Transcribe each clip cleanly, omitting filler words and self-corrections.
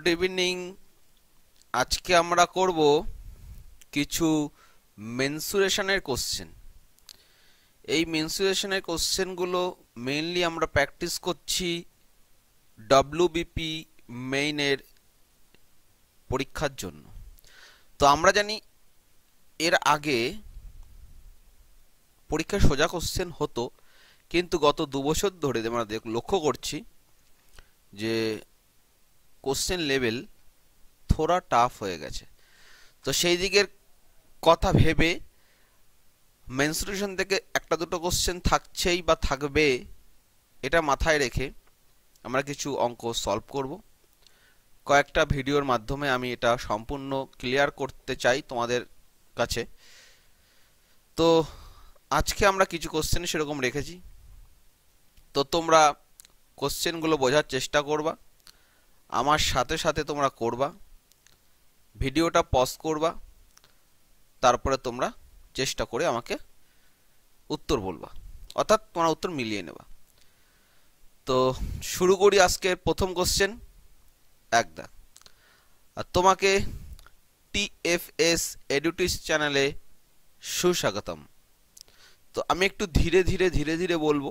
Good evening. আজকে আমরা করব কিছু মেনসুরেশনের কোশ্চেন। এই মেনসুরেশনের কোশ্চেনগুলো মেইনলি আমরা প্র্যাকটিস করছি ডব্লিউবিপি মেইনের পরীক্ষার জন্য। তো আমরা জানি এর আগে পরীক্ষায় সোজা কোশ্চেন হতো, কিন্তু গত 2 বছর ধরে আমরা লক্ষ্য করছি যে কোশ্চেন লেভেল থোড়া টাফ হয়ে গেছে। তো সেই দিকের কথা ভেবে মেনসুরেশন থেকে একটা দুটো কোশ্চেন থাকছেই বা থাকবে, এটা মাথায় রেখে আমরা কিছু অঙ্ক সলভ করব। কয়েকটা ভিডিওর মাধ্যমে আমি এটা সম্পূর্ণ ক্লিয়ার করতে চাই তোমাদের কাছে। তো আজকে আমরা কিছু কোশ্চেন সেরকম রেখেছি, তো তোমরা কোশ্চেনগুলো বোঝার চেষ্টা করবা, আমার সাথে সাথে তোমরা করবা, ভিডিওটা পজ করবা, তারপরে তোমরা চেষ্টা করে আমাকে উত্তর বলবা, অর্থাৎ তোমরা উত্তর মিলিয়ে নেবা। তো শুরু করি আজকের প্রথম কোশ্চেন। একদা আর তোমাকে টিএফএস এডুটিস চ্যানেলে সুস্বাগতম। তো আমি একটু ধীরে ধীরে বলবো,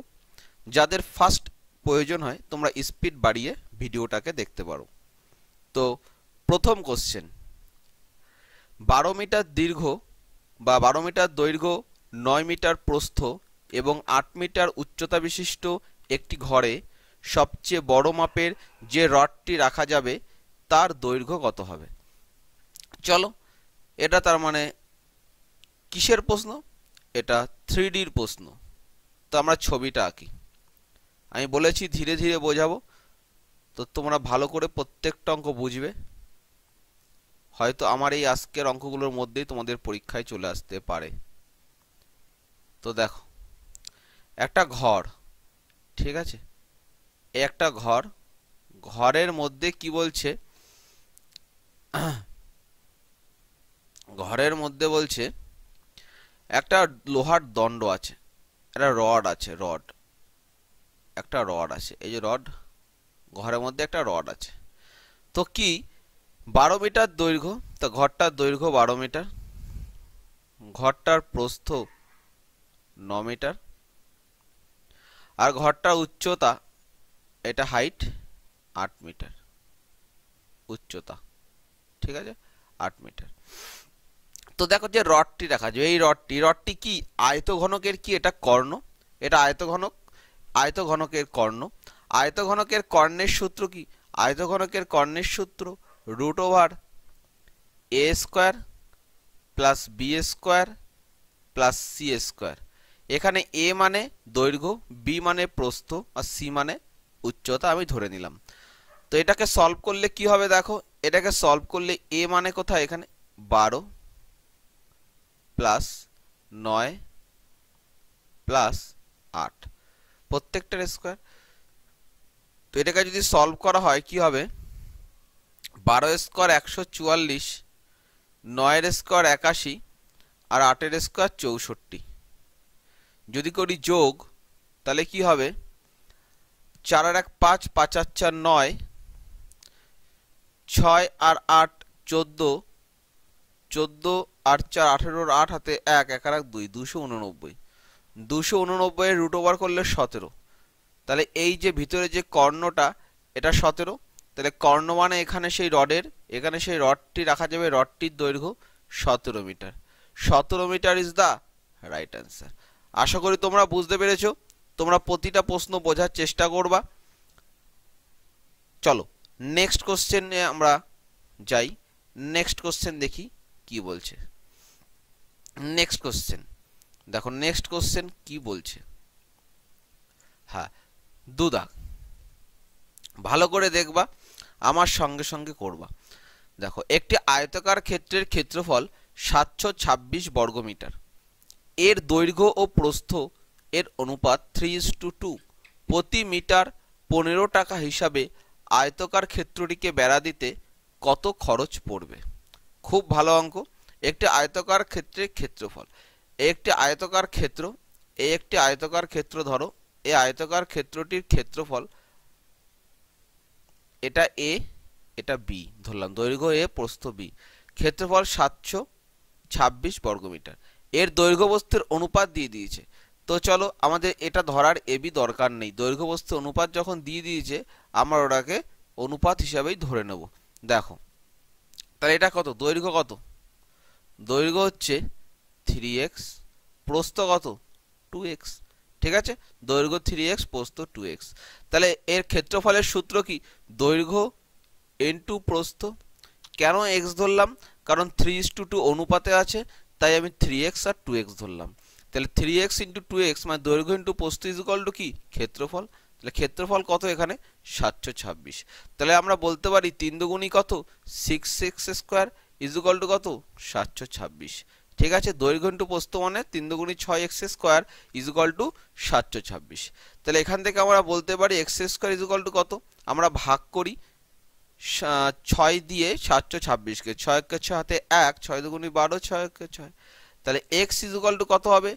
যাদের ফার্স্ট প্রয়োজন হয় তোমরা স্পিড বাড়িয়ে ভিডিওটাকে দেখতে পারো। তো প্রথম কোশ্চেন, 12 মিটার দীর্ঘ বা 12 মিটার দৈর্ঘ্য, 9 মিটার প্রস্থ এবং 8 মিটার উচ্চতা বিশিষ্ট একটি ঘরে সবচেয়ে বড় মাপের যে রডটি রাখা যাবে তার দৈর্ঘ্য কত হবে? চলো, এটা তার মানে কিসের প্রশ্ন? এটা 3Dর প্রশ্ন। তো আমরা ছবিটা আঁকি। আমি বলেছি ধীরে ধীরে বোঝাবো, তো তোমরা ভালো করে প্রত্যেকটা অঙ্ক বুঝবে। হয়তো আমার এই আজকের অঙ্কগুলোর মধ্যেই তোমাদের পরীক্ষায় চলে আসতে পারে। তো দেখো, একটা ঘর, ঠিক আছে, একটা ঘর, ঘরের মধ্যে কি বলছে? ঘরের মধ্যে বলছে একটা লোহার দণ্ড আছে, একটা রড আছে, একটা রড আছে, এই যে রড, ঘরের মধ্যে একটা রড আছে। তো কি 12 মিটার দৈর্ঘ্য, তো ঘরটার দৈর্ঘ্য 12 মিটার, ঘরটার প্রস্থ 9 মিটার, আর ঘরটার উচ্চতা, এটা হাইট 8 মিটার উচ্চতা, ঠিক আছে, 8 মিটার। তো দেখো যে রডটি রাখা যাবে, এই রডটি কি আয়তঘনকের? কি এটা কর্ণ, এটা আয়তঘনকের কর্ণ। আয়তঘনকের কর্ণের সূত্র কি? আয়তঘনকের কর্ণের সূত্র √a² plus b² plus c²। এখানে a মানে দৈর্ঘ্য, b মানে প্রস্থ, আর c মানে উচ্চতা আমি ধরে নিলাম। তো এটাকে সলভ করলে কি হবে? দেখো, এটাকে সলভ করলে a মানে কোথায়? এখানে 12 প্লাস 9 প্লাস 8, প্রত্যেকটার স্কোয়ার। তো এটাকে যদি সলভ করা হয় কি হবে? 12 স্কোয়ার 144, 9 স্কোয়ার 81, আর 8 স্কোয়ার 64। যদি করি যোগ, তাহলে কি হবে? 4 আর 1 5, 5 আর 4 9, 6 আর 8 14, 14 আর 4 18, 8 হাতে 1, 1 আর 1 2, 289। 289 এর রুট ওভার করলে 17। তাহলে এই যে ভিতরে যে কর্ণটা, এটা 17। তাহলে কর্ণ মানে এখানে সেই রডের, এখানে সেই রডটি রাখা যাবে, রডটির দৈর্ঘ্য 17 মিটার। 17 মিটার ইজ দ্য রাইট অ্যান্সার। আশা করি তোমরা বুঝতে পেরেছো। তোমরা প্রতিটা প্রশ্ন বোঝার চেষ্টা করবা। চলো নেক্সট কোশ্চেনে আমরা যাই। নেক্সট কোশ্চেন দেখি কি বলছে। নেক্সট কোশ্চেন দেখো, নেক্সট কোশ্চেন কি বলছে। হ্যাঁ, দুদাগ, ভালো করে দেখবা, আমার সঙ্গে সঙ্গে করবা। দেখো, একটি আয়তাকার ক্ষেত্রের ক্ষেত্রফল 726 বর্গমিটার। এর দৈর্ঘ্য ও প্রস্থ এর অনুপাত 3:2। প্রতি মিটার 15 টাকা হিসাবে আয়তাকার ক্ষেত্রটিকে বেড়া দিতে কত খরচ পড়বে? খুব ভালো অঙ্ক। একটি আয়তাকার ক্ষেত্রের ক্ষেত্রফল, একটি আয়তাকার ক্ষেত্র, এই একটি আয়তাকার ক্ষেত্র ধরো, এই আয়তাকার ক্ষেত্রটির ক্ষেত্রফল, এটা এ, এটা বি ধরলাম, দৈর্ঘ্য এ প্রস্থ বি, ক্ষেত্রফল 726 বর্গমিটার। এর দৈর্ঘ্য বস্তুর অনুপাত দিয়ে দিয়েছে। তো চলো আমাদের এটা ধরার এবি দরকার নেই, দৈর্ঘ্য বস্তুর অনুপাত যখন দিয়ে দিয়েছে আমরা ওটাকে অনুপাত হিসাবেই ধরে নেব। দেখো তাহলে এটা কত, দৈর্ঘ্য কত, দৈর্ঘ্য হচ্ছে 3x, প্রস্থ কত 2x, ঠিক আছে, দৈর্ঘ্য 3x, প্রস্থ 2x। তাহলে এর ক্ষেত্রফলের সূত্র কি, দৈর্ঘ্য ইনটু প্রস্থ। কেন x ধরলাম, কারণ 3:2 অনুপাতে আছে, তাই আমি 3x আর 2x ধরলাম। তাহলে 3x ইন্টু 2x মানে দৈর্ঘ্য ইন্টু প্রস্থ ইকুয়াল টু কি, ক্ষেত্রফল। তাহলে ক্ষেত্রফল কত এখানে 726। তাহলে আমরা বলতে পারি 3 দুগুণী কত 6x স্কোয়ার ইকুয়াল টু কত 726। ঠিক আছে, দৈর্ঘ্য ইন্টু প্রস্থ মানে 3 দুগুণী 6x স্কোয়ার ইকুয়াল টু 726। তাহলে এখান থেকে আমরা বলতে পারি x স্কোয়ার ইকুয়াল টু কত, আমরা ভাগ করি 6 দিয়ে 726কে, 6 কে 6 হাতে 1, 6 দুগুণী 12, 6 কে 6। তাহলে x ইকুয়াল টু কত হবে,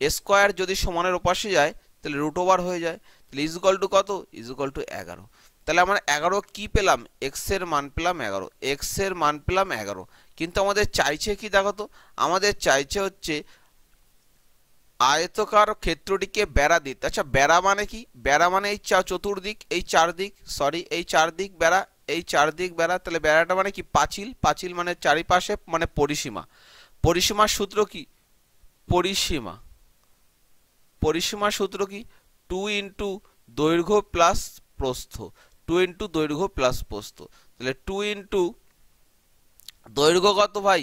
স্কোয়ার যদি সমানের ওপাশে যায় তাহলে রুট ওভার হয়ে যায়, তাহলে ইকুয়াল টু কত, ইকুয়াল টু 11। তাহলে আমরা 11 কি পেলাম, x এর মান পেলাম 11, x এর মান পেলাম 11। কিন্তু আমাদের চাইছে কি দেখো তো, আমাদের চাইছে হচ্ছে আয়তকার ক্ষেত্রটিকে বেড়া দিতে। আচ্ছা বেড়া মানে কি, বেড়া মানে এই চতুর্দিক, এই চারদিক, সরি এই চারদিক বেড়া, এই চারদিক বেড়া। তাহলে বেড়াটা মানে কি, পাঁচিল, পাঁচিল মানে চারিপাশে মানে পরিসীমা। পরিসীমার সূত্র কি, পরিসীমা, পরিসীমার সূত্র কি 2 ইন্টু দৈর্ঘ্য প্লাস প্রস্থ, 2 ইন্টু দৈর্ঘ্য প্লাস প্রস্থ। তাহলে 2 ইন্টু দৈর্ঘ্য কত ভাই,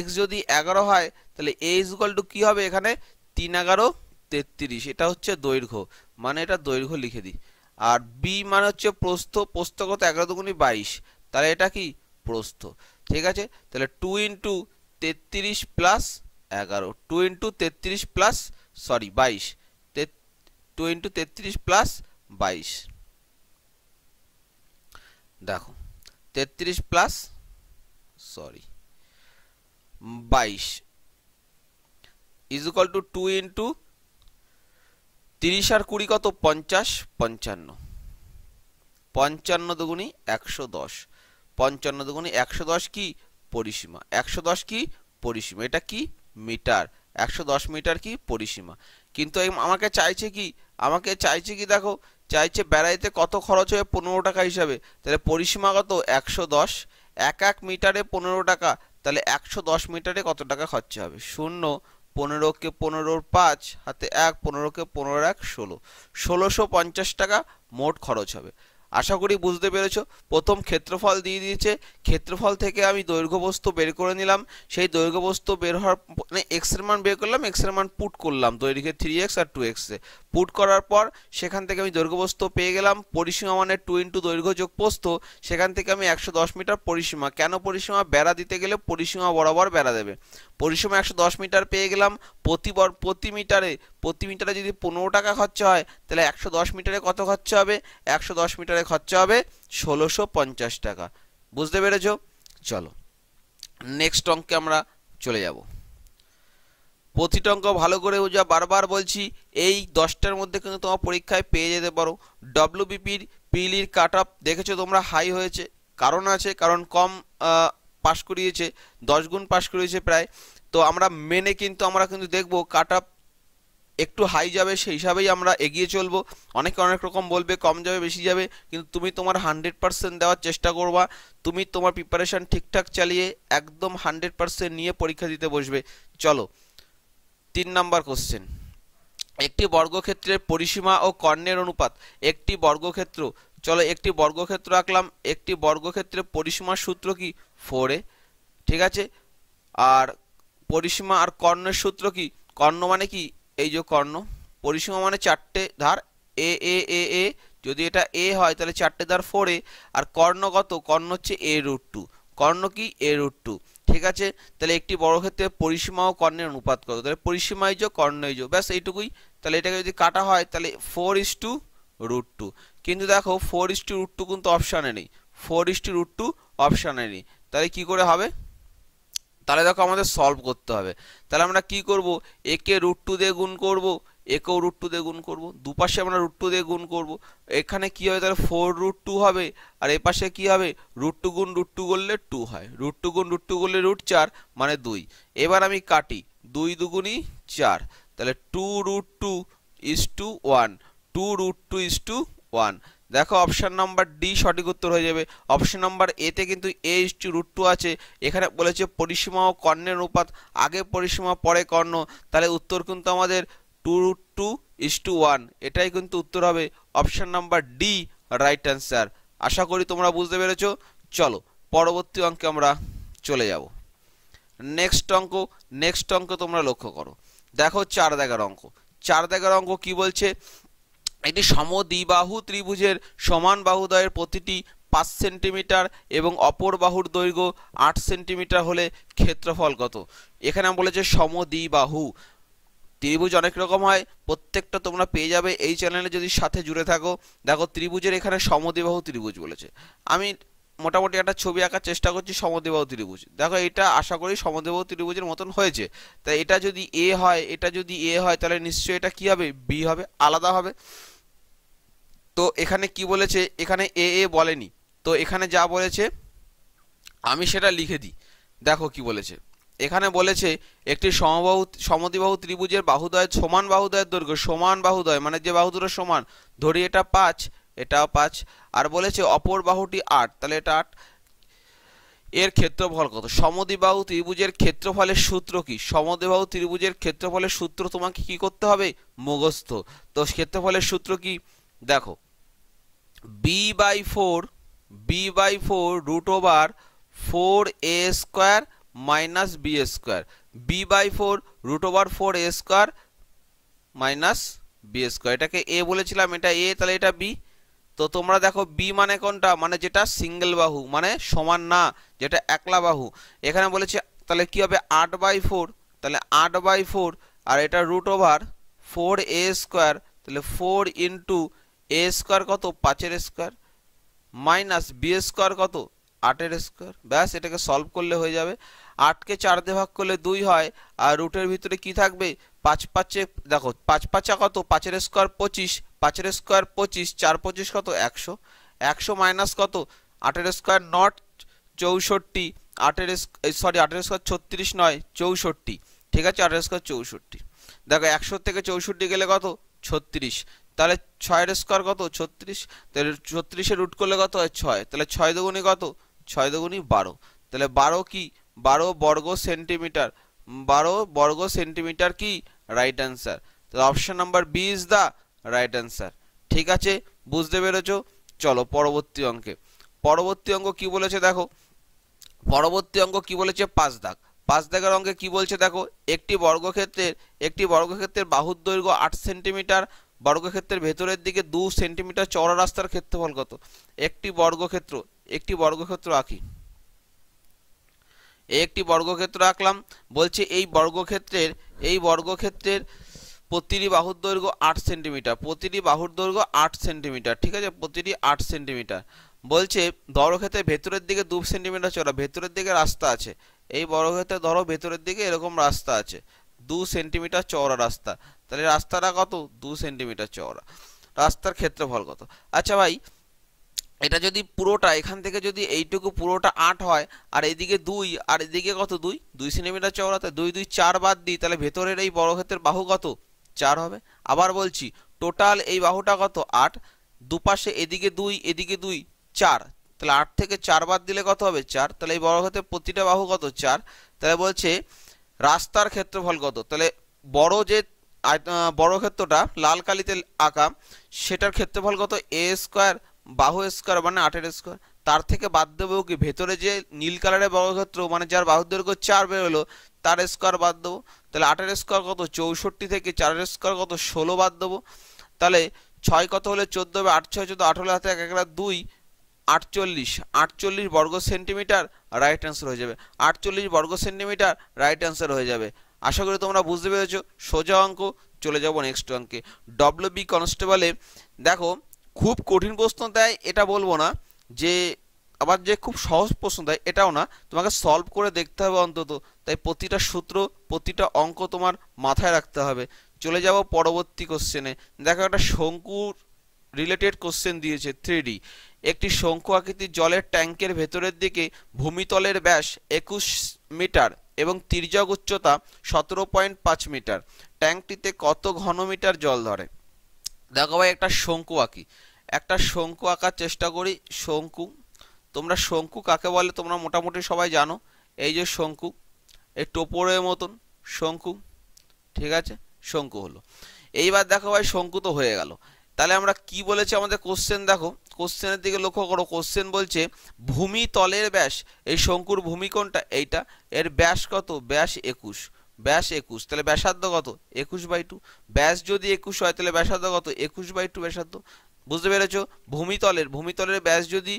x যদি 11 হয় তাহলে a ইকুয়াল টু কি হবে, এখানে 3 11 33, এটা হচ্ছে দৈর্ঘ্য, মানে এটা দৈর্ঘ্য লিখে দিই। আর b মানে হচ্ছে প্রস্থ, প্রস্থ কত 11 দুগুণী 22, তাহলে এটা কি প্রস্থ। ঠিক আছে, তাহলে 2 into 33 plus 11, 2 into 33 plus sorry 22, 2 into 33 plus 22, দেখো 33 plus sorry 22 equal to 2 into 30 আর 20 কত 50, 55, 55 দুগুণী 110, 55 দুগুণী 110 কি পরিসীমা, 110 কি পরিসীমা, এটা কি মিটার, 110 মিটার কি পরিসীমা। কিন্তু আমাকে চাইছে কি, আমাকে চাইছে কি দেখো, চাইছে বেড়াইতে কত খরচ হবে 15 টাকা হিসাবে। তাহলে পরিসীমা কত 110, 1 মিটারে 15 টাকা, তাহলে 110 মিটারে কত টাকা খরচা হবে, 0, 15 কে 15 5 হাতে 1, 15 কে 15 1 16, 1650 টাকা মোট খরচ হবে। আশা করি বুঝতে পেরেছো। প্রথম ক্ষেত্রফল দিয়ে দিয়েছে, ক্ষেত্রফল থেকে আমি দৈর্ঘ্য বস্তু বের করে নিলাম, সেই দৈর্ঘ্য বস্তু বের হওয়ার মানে x এর মান বের করলাম, x এর মান পুট করলাম দৈর্ঘ্যে 3x আর 2x এ পুট করার পর সেখান থেকে আমি দৈর্ঘ্য বস্তু পেয়ে গেলাম, পরিসীমা মানে 2 ইন্টু দৈর্ঘ্য যোগ প্রস্থ, সেখান থেকে আমি 110 মিটার পরিসীমা, কেন পরিসীমা, বেড়া দিতে গেলে পরিসীমা বরাবর বেড়া দেবে, পরিসীমা 110 মিটার পেয়ে গেলাম। প্রতি মিটারে যদি 15 টাকা খরচা হয় তাহলে 110 মিটারে কত খরচা হবে, 110 মিটারে খরচা হবে 1650 টাকা। বুঝতে পেরেছো? চলো নেক্সট অঙ্কে আমরা চলে যাব। প্রতিটা অঙ্ক ভালো করে বোঝা, বারবার বলছি এই 10টার মধ্যে কিন্তু তোমার পরীক্ষায় পেয়ে যেতে পারো। ডব্লিউবিপির পিলির কাট অফ দেখেছো তোমরা হাই হয়েছে, কারণ আছে, কারণ কম পাস করিয়েছে, 10 গুণ পাস করিয়েছে প্রায়। তো আমরা মেনে কিন্তু দেখবো কাট অফ একটু হাই যাবে, সেই হিসাবেই আমরা এগিয়ে চলবো। অনেকে অনেক রকম বলবে কম যাবে বেশি যাবে, কিন্তু তুমি তোমার 100% দেওয়ার চেষ্টা করবা, তুমি তোমার প্রিপারেশন ঠিকঠাক চালিয়ে একদম 100% নিয়ে পরীক্ষা দিতে বসবে। চলো 3 নাম্বার কোশ্চেন, একটি বর্গক্ষেত্রের পরিসীমা ও কর্ণের অনুপাত। একটি বর্গক্ষেত্র, চলো একটি বর্গক্ষেত্র আঁকলাম, একটি বর্গক্ষেত্রের পরিসীমার সূত্র কি 4a, ঠিক আছে, আর পরিসীমা আর কর্ণের সূত্র কি, কর্ণ মানে কি এই যে কর্ণ, পরিসীমা মানে 4টে ধার এ এ এ এ, যদি এটা এ হয় তাহলে 4টে ধার 4a, আর কর্ণ কত, কর্ণ হচ্ছে a√2, কর্ণ কি a√2, ঠিক আছে। তাহলে একটি বর্গক্ষেত্রের পরিসীমা ও কর্ণের অনুপাত কত, তাহলে পরিসীমা এই যে কর্ণ এই যে, ব্যাস এইটুকুই। তাহলে এটাকে যদি কাটা হয় তাহলে 4:√2, কিন্তু দেখো 4:√2 কিন্তু অপশানে নেই, 4:√2 অপশানে নেই, তাহলে কি করে হবে, তাহলে দেখো আমাদের সলভ করতে হবে। তাহলে আমরা কি করব, একে √2 দিয়ে গুণ করব, একেও √2 দিয়ে গুণ করব, দুপাশে আমরা √2 দিয়ে গুণ করব। এখানে কি হবে তাহলে 4√2 হবে, আর এ পাশে কি হবে √2 গুণ √2 করলে 2 হয়, √2 গুণ √2 করলে √4 মানে 2। এবার আমি কাটি, 2 দুগুণই 4, তাহলে 2√2:1, 2√2:1। দেখো অপশন নাম্বার ডি সঠিক উত্তর হয়ে যাবে। অপশন নাম্বার এ তে কিন্তু a:√2 আছে, এখানে বলেছে পরিসীমা ও কর্ণের অনুপাত, আগে পরিসীমা পরে কর্ণ, তাহলে উত্তর কিন্তু আমাদের 2√2:1, এটাই কিন্তু উত্তর হবে option number D, right answer. আশা করি তোমরা বুঝতে পেরেছো। চলো পরবর্তী অঙ্কে আমরা চলে যাব। নেক্সট অঙ্ক তোমরা লক্ষ্য করো, দেখো 4 দাগের অঙ্ক। 4 দাগের অঙ্ক কি বলছে, একটি সমদ্বিবাহু ত্রিভুজের সমান বাহুদ্বয়ের প্রতিটি 5 সেন্টিমিটার এবং অপর বাহুর দৈর্ঘ্য 8 সেন্টিমিটার হলে ক্ষেত্রফল কত। এখানে বলেছে সমদ্বিবাহু ত্রিভুজ অনেক রকম হয়, প্রত্যেকটা তোমরা পেয়ে যাবে এই চ্যানেলে যদি সাথে জুড়ে থাকো। দেখো ত্রিভুজের এখানে সমদ্বিবাহু ত্রিভুজ বলেছে, আমি মোটামুটি একটা ছবি আঁকার চেষ্টা করছি সমদ্বিবাহু ত্রিভুজ। দেখো এটা আশা করি সমদ্বিবাহু ত্রিভুজের মতন হয়েছে, তাই এটা যদি এ হয়, এটা যদি এ হয় তাহলে নিশ্চয়ই এটা কি হবে, বি হবে, আলাদা হবে। তো এখানে কি বলেছে, এখানে এ এ বলেনি, তো এখানে যা বলেছে আমি সেটা লিখে দিই। দেখো কি বলেছে, এখানে বলেছে একটি সমদ্বিবাহু ত্রিভুজের বাহুদ্বয় সমান বাহুদ্বয়ের দৈর্ঘ্য, সমান বাহুদ্বয় মানে যে বাহু দুটো সমান, ধরি এটা 5, এটাও 5, আর বলেছে অপর বাহুটি 8, তাহলে এটা 8, এর ক্ষেত্রফল কত। সমদ্বিবাহু ত্রিভুজের ক্ষেত্রফলের সূত্র কি, সমদ্বিবাহু ত্রিভুজের ক্ষেত্রফলের সূত্র তোমাকে কি করতে হবে, মুখস্থ। তো ক্ষেত্রফলের সূত্র কি, দেখো b/4 √4a² minus b², b/4 √4a² minus b², এটাকে এ বলেছিলাম, এটা এ, তাহলে এটা বি। তো তোমরা দেখো বি মানে কোনটা, মানে যেটা সিঙ্গেল বাহু, মানে সমান না, যেটা একলা বাহু। এখানে বলেছে তাহলে কি হবে 8/4, তাহলে 8/4, আর এটা √4a², তাহলে 4 ইন্টু a² কত 5² মাইনাস b² কত 8² ব্যাস, এটাকে সলভ করলে হয়ে যাবে। 8কে 4 দিয়ে ভাগ করলে 2 হয়, আর রুটের ভিতরে কি থাকবে 5 5, দেখো 5 5 কত 5² 25, 5² 25, 4 25 কত 100, 100 মাইনাস কত 8² নট 64, 8² 36 নয় 64, ঠিক আছে 8² 64। দেখো 100 থেকে 64 গেলে কত 36, তাহলে 6² কত 36, তাহলে 36 রুট করলে কত হয় 6, তাহলে 6 দুগুণী কত 6 দুগুণী 12, তাহলে 12 কি 12 বর্গ সেন্টিমিটার, 12 বর্গ সেন্টিমিটার কি রাইট অ্যান্সার। তাহলে option number B is the right answer. ঠিক আছে, বুঝতে পেরেছো। চলো পরবর্তী অঙ্কে। পরবর্তী অঙ্ক কি বলেছে দেখো, পরবর্তী অঙ্ক কি বলেছে 5 দাগ। 5 দাগের অঙ্কে কি বলছে দেখো, একটি বর্গক্ষেত্রের বাহুর দৈর্ঘ্য 8 সেন্টিমিটার, বর্গক্ষেত্রের ভেতরের দিকে 2 সেন্টিমিটার চওড়া রাস্তার ক্ষেত্রফল কত। একটি বর্গক্ষেত্র আঁকি, একটি বর্গক্ষেত্র আঁকলাম, বলছে এই বর্গক্ষেত্রের প্রতিটি বাহুর দৈর্ঘ্য 8 সেন্টিমিটার, প্রতিটি বাহুর দৈর্ঘ্য 8 সেন্টিমিটার, ঠিক আছে প্রতিটি 8 সেন্টিমিটার। বলছে বর্গক্ষেত্রের ভেতরের দিকে 2 সেন্টিমিটার চওড়া, ভেতরের দিকে রাস্তা আছে, এই বর্গক্ষেত্রে ধরো ভেতরের দিকে এরকম রাস্তা আছে, 2 সেন্টিমিটার চওড়া রাস্তা, তাহলে রাস্তাটা কত 2 সেন্টিমিটার চওড়া, রাস্তার ক্ষেত্রফল কত। আচ্ছা ভাই, এটা যদি পুরোটা এখান থেকে যদি এইটুকু পুরোটা 8 হয়, আর এদিকে 2, আর এদিকে কত 2 সেন্টিমিটার চওড়া, তাই 2 2 4 বাদ দিই, তাহলে ভেতরের এই বর্গক্ষেত্রের বাহু কত 4 হবে। আবার বলছি টোটাল এই বাহুটা কত 8, দুপাশে এদিকে 2 এদিকে 2 4, তাহলে 8 থেকে 4 বাদ দিলে কত হবে 4, তাহলে এই বর্গক্ষেত্রের প্রতিটা বাহু কত 4। তাহলে বলছে রাস্তার ক্ষেত্রফল কত, তাহলে বর্গক্ষেত্রটা লাল কালিতে আঁকা, সেটার ক্ষেত্রফল কত a², বাহু স্কয়ার মানে 8², তার থেকে বাদ দেবো কি ভেতরে যে নীল কালারের বর্গক্ষেত্র মানে যার বাহুর দৈর্ঘ্য 4 বেরোলো তার স্কয়ার বাদ দেবো, তাহলে 8² কত 64 থেকে 4² কত 16 বাদ দেবো, তাহলে 6 কত হলে 14 হবে, 8 6 14, 8 হলে হাতে 1 2, 48 বর্গ সেন্টিমিটার রাইট অ্যান্সার হয়ে যাবে, 48 বর্গ সেন্টিমিটার রাইট অ্যান্সার হয়ে যাবে। আশা করি তোমরা বুঝতে পেরেছো, সোজা অঙ্ক। চলে যাব নেক্সট অঙ্কে। ডব্লিউবি কনস্টেবলে দেখো খুব কঠিন প্রশ্ন দেয় এটা বলবো না, যে আবার যে খুব সহজ প্রশ্ন দেয় এটাও না, তোমাকে সলভ করে দেখতে হবে অন্তত, তাই প্রতিটা সূত্র প্রতিটা অঙ্ক তোমার মাথায় রাখতে হবে। চলে যাব পরবর্তী কোশ্চেনে। দেখো একটা শঙ্কুর রিলেটেড কোশ্চেন দিয়েছে 3D। একটি শঙ্কু আকৃতির জলের ট্যাঙ্কের ভেতরের দিকে ভূমিতলের ব্যাস 21 মিটার এবং তির্যক উচ্চতা 17.5 মিটার। ট্যাঙ্কটিতে কত ঘনমিটার জল ধরে? দেখো ভাই একটা শঙ্কু আঁকি, একটা শঙ্কু আঁকার চেষ্টা করি। শঙ্কু, তোমরা শঙ্কু কাকে বলে তোমরা মোটামুটি সবাই জানো। এই যে শঙ্কু, এই টোপরের মতন শঙ্কু, ঠিক আছে, শঙ্কু হলো। এইবার দেখো ভাই শঙ্কু তো হয়ে গেল, তাহলে আমরা কি বলেছি আমাদের কোশ্চেন, দেখো কোশ্চেনের দিকে লক্ষ্য করো। কোশ্চেন বলছে ভূমি তলের ব্যাস, এই শঙ্কুর ভূমি কোনটা? এইটা, এর ব্যাস কত? ব্যাস 21, ব্যাস 21, তাহলে ব্যাসার্ধ কত? 21/2। ব্যাস যদি 21 হয় তাহলে ব্যাসার্ধ কত? 21/2 ব্যাসার্ধ। বুঝতে পেরেছো? ভূমিতলের ব্যাস যদি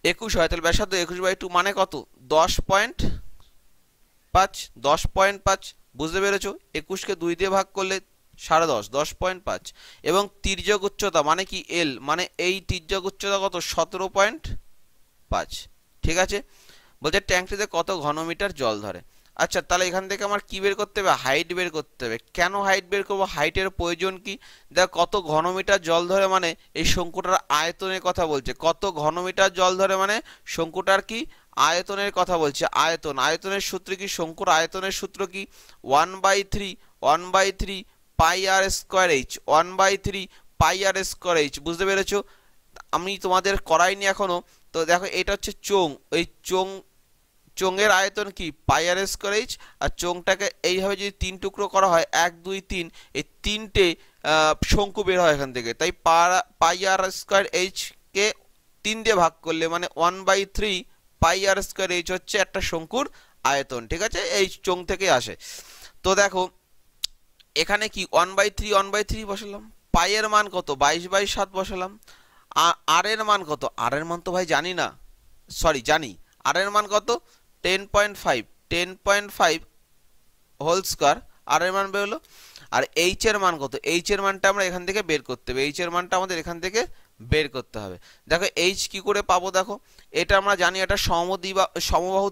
21 হয় তাহলে ব্যাসার্ধ 21/2 মানে কত? 10.5, 10.5। বুঝতে পেরেছো? 21কে 2 দিয়ে ভাগ করলে 10.5, 10.5। এবং তির্যক উচ্চতা মানে কি? এল, মানে এই তির্যক উচ্চতা কত? 17.5। ঠিক আছে, বলছে ট্যাঙ্কটিতে কত ঘনমিটার জল ধরে। আচ্ছা, তাহলে এখান থেকে আমার কি বের করতে হবে? হাইট বের করতে হবে। কেন হাইট বের করবো? হাইটের প্রয়োজন কি? দেখ কত ঘনমিটার জল ধরে মানে এই শঙ্কুটার আয়তনের কথা বলছে। কত ঘনমিটার জল ধরে মানে শঙ্কুটার কি? আয়তনের কথা বলছে। আয়তনের সূত্র কি? শঙ্কুর আয়তনের সূত্র কি? 1/3 পাই আর স্কোয়ার এইচ, 1/3 পাই আর স্কোয়ার এইচ। বুঝতে পেরেছো? আমি তোমাদের করাইনি এখনো। তো দেখো এটা হচ্ছে চোঙ, এই চোঙের আয়তন কি? পাই আর স্কোয়ার এইচ। আর চোঙটাকে এইভাবে যদি 3 টুকরো করা হয়, 1 2 3, এই 3টে শঙ্কু বের হয় এখান থেকে। তাই পাই আর স্কোয়ার এইচ কে 3 দিয়ে ভাগ করলে মানে 1/3 পাই আর স্কোয়ার এইচ হচ্ছে একটা শঙ্কুর আয়তন। ঠিক আছে, এই চোঙ থেকে আসে। তো দেখো এখানে কি 1/3 বসালাম। পাই এর মান কত? 22/7 বসালাম। আর এর মান কত? আর এর মান তো ভাই জানি না, সরি জানি। আর এর মান কত? 10.5 হোল স্কোয়ার আর এর মান বেরোলো। আর এইচ এর মান কত? এইচ এর মানটা আমরা এখান থেকে বের করতে হবে। এইচ এর মানটা আমাদের এখান থেকে বের করতে হবে। দেখো এইচ কি করে পাবো? দেখো এটা আমরা জানি, এটা সমবাহু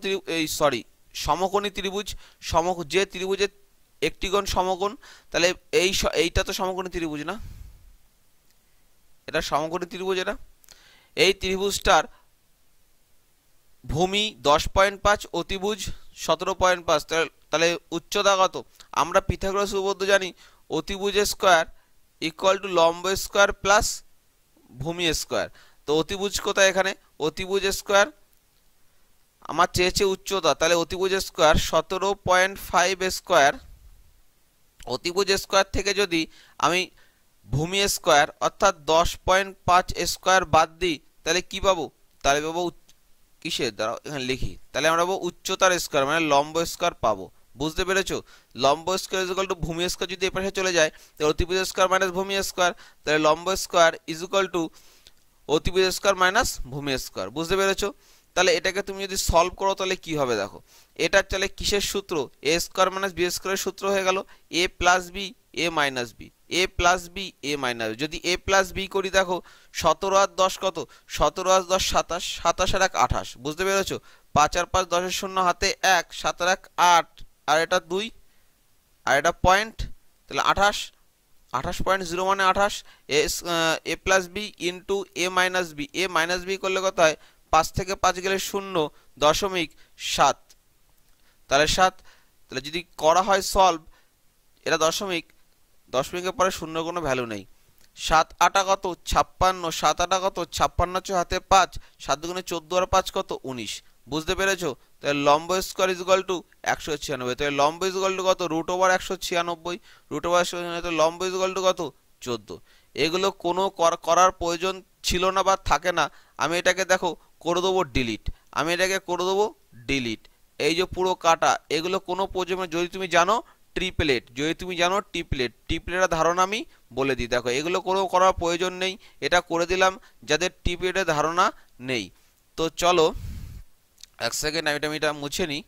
সমকোণী ত্রিভুজ। যে ত্রিভুজের একটি কোণ সমকোণ, তাহলে এইটা তো সমকোণী ত্রিভুজ না? এটা সমকোণী ত্রিভুজ। এটা এই ত্রিভুজটার ভূমি 10.5, অতিভুজ 17.5, তাহলে উচ্চতা কত? আমরা পিথাগোরাস উপপাদ্য জানি, অতিভুজ স্কোয়ার ইকুয়াল টু লম্ব স্কোয়ার প্লাস ভূমি স্কোয়ার। তো অতিভুজ কোথায়? এখানে অতিভুজ স্কোয়ার আমার চেয়েছে উচ্চতা, তাহলে অতিভুজ স্কোয়ার 17.5 স্কোয়ার। অতিভুজ স্কোয়ার থেকে যদি আমি ভূমি স্কোয়ার অর্থাৎ 10.5 স্কোয়ার বাদ দিই তাহলে কি পাবো? তাহলে পাবো কিসের দ্বারা? এখানে লিখি, তাহলে আমরা পাবো উচ্চতার স্কোয়ার মানে লম্ব স্কোয়ার পাবো। বুঝতে পেরেছো? লম্ব স্কোয়ার ইজ ইকুয়াল টু ভূমি স্কোয়ার যদি এপাশে চলে যায় তাহলে অতিভুজ স্কোয়ার মাইনাস ভূমি স্কোয়ার, তাহলে লম্ব স্কোয়ার ইজ ইকুয়াল টু অতিভুজ স্কোয়ার মাইনাস ভূমি স্কোয়ার। বুঝতে পেরেছো? তাহলে এটাকে তুমি যদি সলভ করো তাহলে কি হবে? দেখো এটা চলে কিসের সূত্র? এ স্কোয়ার মাইনাস বি স্কোয়ারের সূত্র হয়ে গেল। এ plus B A minus B, A plus B A minus B. যদি এ প্লাস বি করি, দেখো 17 আর 10 কত? 17 আর 10 27, 27 আর 1 28। বুঝতে পেরেছো? 5 আর 5 10 শূন্য হাতে 1, 7 আর 1 8, আর এটা 2 আর এটা পয়েন্ট, তাহলে 28.0 মানে 28। এ প্লাস বি ইন্টু এ মাইনাস বি, এ মাইনাস বি করলে কত হয়? 5 থেকে 5 গেলে 0.7, তাহলে 7। তাহলে যদি করা হয় সলভ, এটা দশমিকের পরে শূন্য কোনো ভ্যালু নেই। 7 8 কত? 56, 7 8 কত? 56 হাতে 5, 7 দুগুণে 14 আর 5 কত? 19। বুঝতে পেরেছো? তাহলে লম্ব স্কোয়ার ইজ ইকুয়াল টু 196। তাহলে লম্ব ইজ ইকুয়াল টু কত? √196, √196, লম্ব ইজ ইকুয়াল টু কত? 14। এগুলো কোনো করার প্রয়োজন ছিল না বা থাকে না। আমি এটাকে দেখো করে দেবো ডিলিট, এই যে পুরো কাটা, এগুলো কোনো প্রয়োজন, যদি তুমি জানো ট্রিপলেটের ধারণা আমি বলে দিই। দেখো এগুলো কোনো করার প্রয়োজন নেই, এটা করে দিলাম যাদের ট্রিপলেটের ধারণা নেই। তো চলো 1 সেকেন্ড আমি এটা মুছে নিই।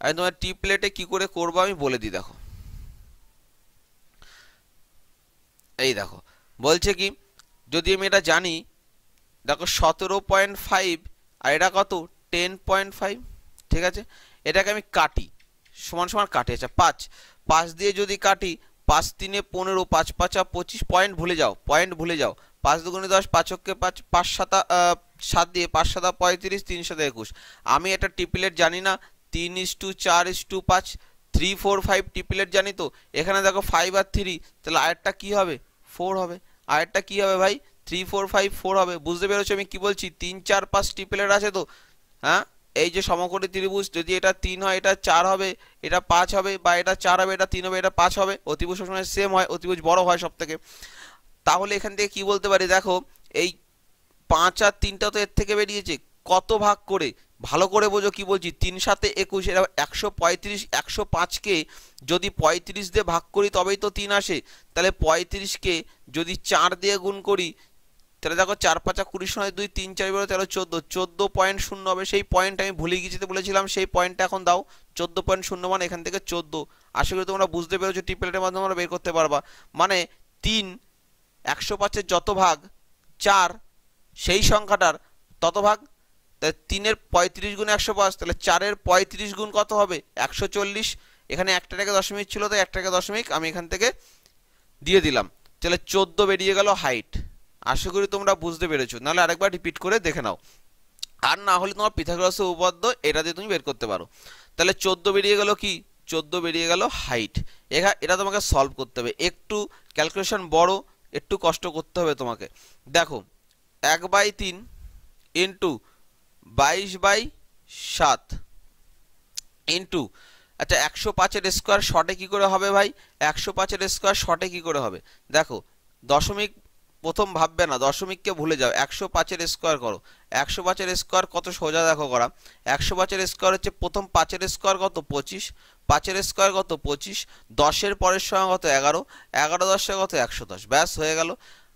আমি তোমার ট্রিপলেটে কি করে করবো আমি বলে দিই। দেখো এই দেখো বলছে কি, যদি আমি এটা জানি, দেখো 17.5 আর এটা কত? 10.5। ঠিক আছে, এটাকে আমি কাটি, সমান সমান কাটি। আচ্ছা 5 দিয়ে যদি কাটি 5 3 15, 5 5 25, পয়েন্ট ভুলে যাও, পয়েন্ট ভুলে যাও। 5 2 10, 5 6 5, 5 7 7 দিয়ে 5 7 35, 3 7 21। আমি এটা টিপিলেট জানি না, 3:4:5, 3 4 5 টিপিলেট জানি তো। এখানে দেখো 5 আর 3, তাহলে আরেরটা কি হবে? 4 হবে। আরেরটা কি হবে ভাই? 3 4 5 4 হবে। বুঝতে পেরেছো আমি কি বলছি? 3 4 5 টিপিলেট আছে তো, হ্যাঁ। এই যে সমকোণী ত্রিভুজ, যদি এটা 3 হয় এটা 4 হবে, এটা 5 হবে, বা এটা 4 হবে, এটা 3 হবে, এটা 5 হবে। অতিভুজ সবসময় সেম হয়, অতিভুজ বড় হয় সব থেকে। তাহলে এখান থেকে কি বলতে পারি? দেখো এই 5 আর 3টা তো এর থেকে বেরিয়েছে, কত ভাগ করে? ভালো করে বোঝো কি বলছি। 3 7 21, এটা 135। 105কে যদি 35 দিয়ে ভাগ করি তবেই তো 3 আসে। তাহলে 35কে যদি 4 দিয়ে গুণ করি, তাহলে দেখো 4 5 20 সময় 2 3 4 13 14, 14.0 হবে। সেই পয়েন্ট আমি ভুলে গিয়েছি বলেছিলাম, সেই পয়েন্টটা এখন দাও। 14.0 মানে এখান থেকে 14। আশা করি তোমরা বুঝতে পেরেছো, টিপলেটের মাধ্যমে তোমরা বের করতে পারবা। মানে 3 105-এর যত ভাগ 4 সেই সংখ্যাটার তত ভাগ। তাহলে 3-এর 35 গুণ 105, তাহলে 4-এর 35 গুণ কত হবে? 140। এখানে একটাকে দশমিক ছিল, তো একটাকে দশমিক আমি এখান থেকে দিয়ে দিলাম। তাহলে 14 বেরিয়ে গেল হাইট। আশা করি তোমরা বুঝতে পেরেছো, নাহলে আরেকবার রিপিট করে দেখে নাও। আর না হলে তোমার পিথাগোরাসের উপপাদ্য এটা দিয়ে তুমি বের করতে পারো। তাহলে 14 বেরিয়ে গেল কি? 14 বেরিয়ে গেল হাইট। এটা তোমাকে সলভ করতে হবে, একটু ক্যালকুলেশন বড়, একটু কষ্ট করতে হবে তোমাকে। দেখো 1/3 ইন্টু 22/7 ইন্টু, আচ্ছা 105-এর স্কোয়ার শর্টে কি করে হবে ভাই? 105-এর স্কোয়ার শর্টে কি করে হবে? দেখো দশমিক প্রথম ভাববে না, দশমিককে ভুলে যাও। 105-এর স্কোয়ার করো। 105-এর স্কোয়ার কত সোজা দেখো করা। 105-এর স্কোয়ার হচ্ছে প্রথম 5-এর স্কোয়ার কত? 25। 5-এর স্কোয়ার কত? 25। 10-এর পরের সংখ্যা কত? 11। 11 10 কত? 110। ব্যাস হয়ে গেল।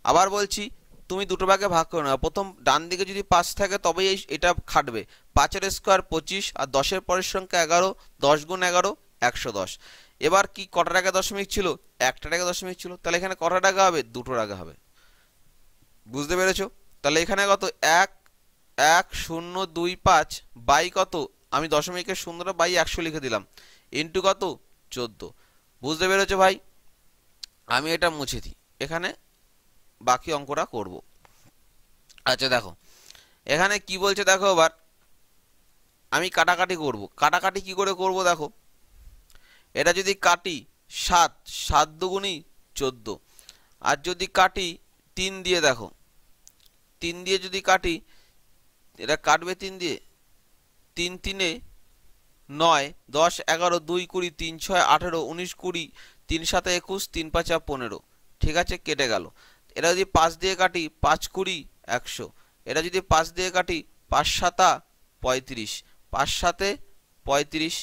আবার বলছি, তুমি দুটো ভাগে ভাগ করে নাও। প্রথম ডান দিকে যদি 5 থাকে তবেই এটা খাটবে। 5-এর স্কোয়ার 25 আর 10-এর পরের সংখ্যা 11, 10 গুণ 11 110। এবার কি কটা টাকা দশমিক ছিল? একটা টাকা দশমিক ছিল। তাহলে এখানে কটা টাকা হবে? দুটো টাকা হবে। বুঝতে পেরেছো? তাহলে এখানে কত? 1 1 0 2 5 বাই কত? আমি দশমিকের শূন্যটা বাই 100 লিখে দিলাম, ইন্টু কত? 14। বুঝতে পেরেছো ভাই? আমি এটা মুছে দিই, এখানে বাকি অঙ্কটা করব। আচ্ছা দেখো এখানে কি বলছে, দেখো এবার আমি কাটাকাটি করব। কাটাকাটি কি করে করব? দেখো এটা যদি কাটি 7 7 দুগুণী 14, আর যদি কাটি 3 দিয়ে, দেখো 3 দিয়ে যদি কাটি, এটা কাটবে 3 দিয়ে, 3 3 9 10 11 2 20 3 6 18 19 20 3 7 21 3 5 15। ঠিক আছে, কেটে গেল। এটা যদি 5 দিয়ে কাটি, 5 20 100। এটা যদি 5 দিয়ে কাটি, 5 7 35, 5 7 35,